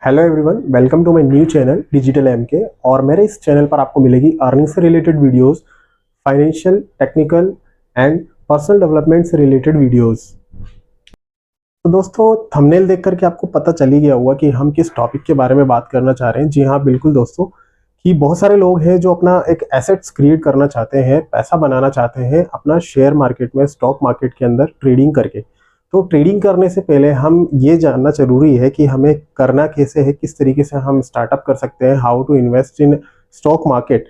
Hello everyone, welcome to my new channel digital MK. और मेरे इस चैनल पर आपको मिलेगी अर्निंग से related videos, financial, technical and personal development से रिलेटेड वीडियोस। तो दोस्तों, थंबनेल देख करके आपको पता चल ही गया होगा कि हम किस टॉपिक के बारे में बात करना चाह रहे हैं। जी हाँ, बिल्कुल दोस्तों, कि बहुत सारे लोग हैं जो अपना एक एसेट्स क्रिएट करना चाहते हैं, पैसा बनाना चाहते हैं अपना शेयर मार्केट में, स्टॉक मार्केट के अंदर ट्रेडिंग करके। तो ट्रेडिंग करने से पहले हम ये जानना जरूरी है कि हमें करना कैसे है, किस तरीके से हम स्टार्टअप कर सकते हैं, how to invest in stock market,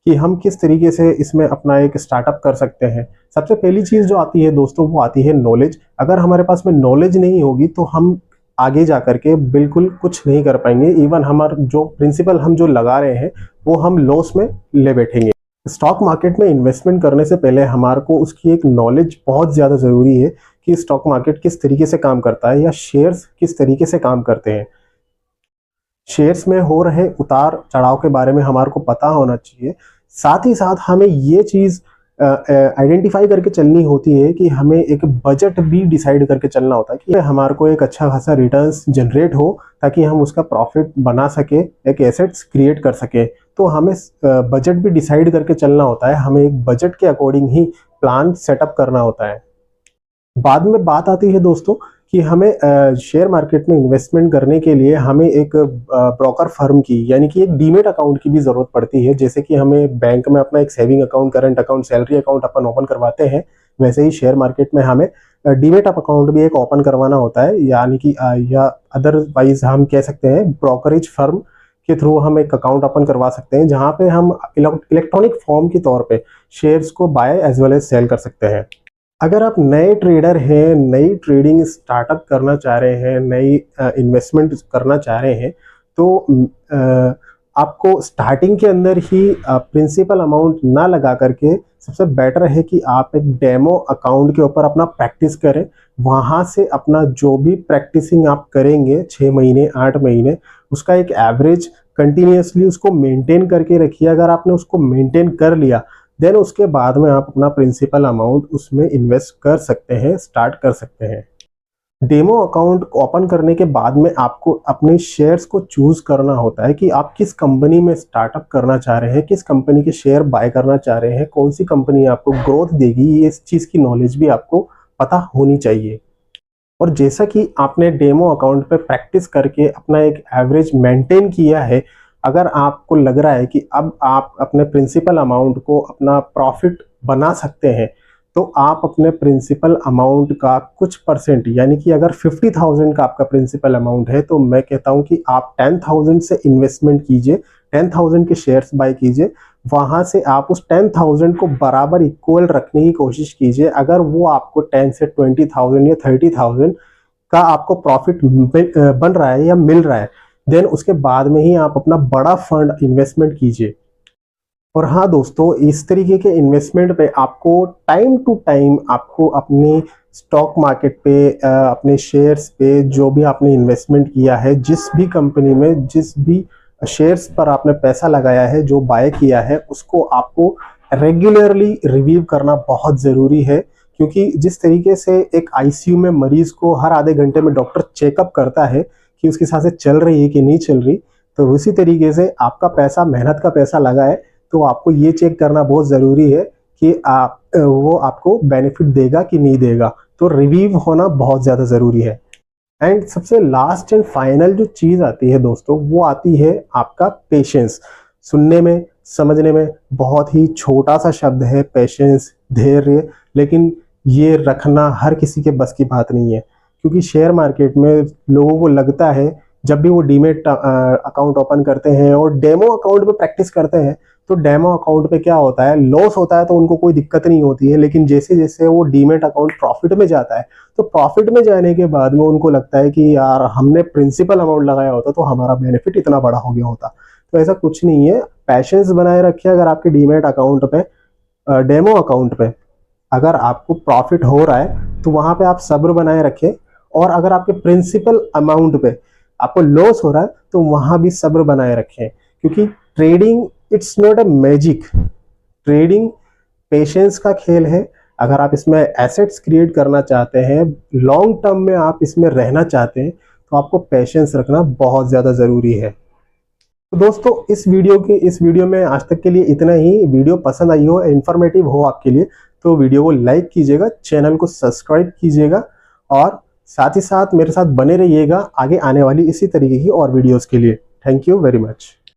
कि हम किस तरीके से इसमें अपना एक स्टार्टअप कर सकते हैं। सबसे पहली चीज़ जो आती है दोस्तों, वो आती है नॉलेज। अगर हमारे पास में नॉलेज नहीं होगी तो हम आगे जा करके बिल्कुल कुछ नहीं कर पाएंगे। इवन हमारा जो प्रिंसिपल हम जो लगा रहे हैं वो हम लॉस में ले बैठेंगे। स्टॉक मार्केट में इन्वेस्टमेंट करने से पहले हमारे को उसकी एक नॉलेज बहुत ज़्यादा ज़रूरी है कि स्टॉक मार्केट किस तरीके से काम करता है या शेयर्स किस तरीके से काम करते हैं। शेयर्स में हो रहे उतार चढ़ाव के बारे में हमारे को पता होना चाहिए। साथ ही साथ हमें ये चीज़ आइडेंटिफाई करके चलनी होती है कि हमें एक बजट भी डिसाइड करके चलना होता है कि हमारे को एक अच्छा खासा रिटर्न्स जनरेट हो, ताकि हम उसका प्रॉफिट बना सके, एक एसेट्स क्रिएट कर सके। तो हमें बजट भी डिसाइड करके चलना होता है। हमें एक बजट के अकॉर्डिंग ही प्लान सेटअप करना होता है। बाद में बात आती है दोस्तों कि हमें शेयर मार्केट में इन्वेस्टमेंट करने के लिए हमें एक ब्रोकर फर्म की, यानी कि एक डीमेट अकाउंट की भी ज़रूरत पड़ती है। जैसे कि हमें बैंक में अपना एक saving account, current account, salary account अपन ओपन करवाते हैं, वैसे ही शेयर मार्केट में हमें डीमेट अकाउंट भी एक ओपन करवाना होता है। यानी कि या अदरवाइज हम कह सकते हैं ब्रोकरेज फर्म के थ्रू हम एक अकाउंट ओपन करवा सकते हैं, जहाँ पे हम इलेक्ट्रॉनिक फॉर्म के तौर पे शेयर्स को buy as well as sell कर सकते हैं। अगर आप नए ट्रेडर हैं, नई ट्रेडिंग स्टार्टअप करना चाह रहे हैं, नई इन्वेस्टमेंट करना चाह रहे हैं, तो आपको स्टार्टिंग के अंदर ही प्रिंसिपल अमाउंट ना लगा करके सबसे बेटर है कि आप एक डेमो अकाउंट के ऊपर अपना प्रैक्टिस करें। वहाँ से अपना जो भी प्रैक्टिसिंग आप करेंगे 6 महीने 8 महीने, उसका एक एवरेज कंटिन्यूसली उसको मेंटेन करके रखिए। अगर आपने उसको मेंटेन कर लिया, देन उसके बाद में आप अपना प्रिंसिपल अमाउंट उसमें इन्वेस्ट कर सकते हैं, स्टार्ट कर सकते हैं। डेमो अकाउंट ओपन करने के बाद में आपको अपने शेयर्स को चूज करना होता है कि आप किस कंपनी में स्टार्टअप करना चाह रहे हैं, किस कंपनी के शेयर बाय करना चाह रहे हैं, कौन सी कंपनी आपको ग्रोथ देगी। ये इस चीज़ की नॉलेज भी आपको पता होनी चाहिए। और जैसा कि आपने डेमो अकाउंट पे प्रैक्टिस करके अपना एक एवरेज मेंटेन किया है, अगर आपको लग रहा है कि अब आप अपने प्रिंसिपल अमाउंट को अपना प्रॉफिट बना सकते हैं, तो आप अपने प्रिंसिपल अमाउंट का कुछ परसेंट, यानी कि अगर 50,000 का आपका प्रिंसिपल अमाउंट है, तो मैं कहता हूं कि आप 10,000 से इन्वेस्टमेंट कीजिए, 10,000 के शेयर्स बाय कीजिए। वहां से आप उस 10,000 को बराबर इक्वल रखने की कोशिश कीजिए। अगर वो आपको 10 से 20,000 या 30,000 का आपको प्रॉफिट बन रहा है या मिल रहा है, देन उसके बाद में ही आप अपना बड़ा फंड इन्वेस्टमेंट कीजिए। और हाँ दोस्तों, इस तरीके के इन्वेस्टमेंट पे आपको टाइम टू टाइम आपको अपने स्टॉक मार्केट पे, अपने शेयर्स पे जो भी आपने इन्वेस्टमेंट किया है, जिस भी कंपनी में, जिस भी शेयर्स पर आपने पैसा लगाया है, जो बाय किया है, उसको आपको रेगुलरली रिव्यू करना बहुत ज़रूरी है। क्योंकि जिस तरीके से एक आईसीयू में मरीज को हर आधे घंटे में डॉक्टर चेकअप करता है कि उसकी सांसें चल रही है कि नहीं चल रही, तो उसी तरीके से आपका पैसा, मेहनत का पैसा लगा है, तो आपको ये चेक करना बहुत ज़रूरी है कि वो आपको बेनिफिट देगा कि नहीं देगा। तो रिव्यू होना बहुत ज़्यादा ज़रूरी है। एंड सबसे लास्ट एंड फाइनल जो चीज़ आती है दोस्तों, वो आती है आपका पेशेंस। सुनने में, समझने में बहुत ही छोटा सा शब्द है पेशेंस, धैर्य, लेकिन ये रखना हर किसी के बस की बात नहीं है। क्योंकि शेयर मार्केट में लोगों को लगता है, जब भी वो डीमेट अकाउंट ओपन करते हैं और डेमो अकाउंट पे प्रैक्टिस करते हैं, तो डेमो अकाउंट पे क्या होता है, लॉस होता है तो उनको कोई दिक्कत नहीं होती है। लेकिन जैसे जैसे वो डीमेट अकाउंट प्रॉफिट में जाता है, तो प्रॉफिट में जाने के बाद में उनको लगता है कि यार हमने प्रिंसिपल अमाउंट लगाया होता तो हमारा बेनिफिट इतना बड़ा हो गया होता। तो ऐसा कुछ नहीं है। पैशंस बनाए रखिए। अगर आपके डीमेट अकाउंट पे, डेमो अकाउंट पे अगर आपको प्रॉफिट हो रहा है, तो वहां पे आप सब्र बनाए रखें। और अगर आपके प्रिंसिपल अमाउंट पे आपको लॉस हो रहा है, तो वहां भी सब्र बनाए रखें। क्योंकि trading it's not a magic. Trading patience का खेल है। अगर आप इसमें एसेट्स क्रिएट करना चाहते हैं, लॉन्ग टर्म में आप इसमें रहना चाहते हैं, तो आपको पेशेंस रखना बहुत ज़्यादा ज़रूरी है। तो दोस्तों इस वीडियो में आज तक के लिए इतना ही। वीडियो पसंद आई हो, इन्फॉर्मेटिव हो आपके लिए, तो वीडियो को लाइक कीजिएगा, चैनल को सब्सक्राइब कीजिएगा और साथ ही साथ मेरे साथ बने रहिएगा आगे आने वाली इसी तरीके की और वीडियोस के लिए। Thank you very much.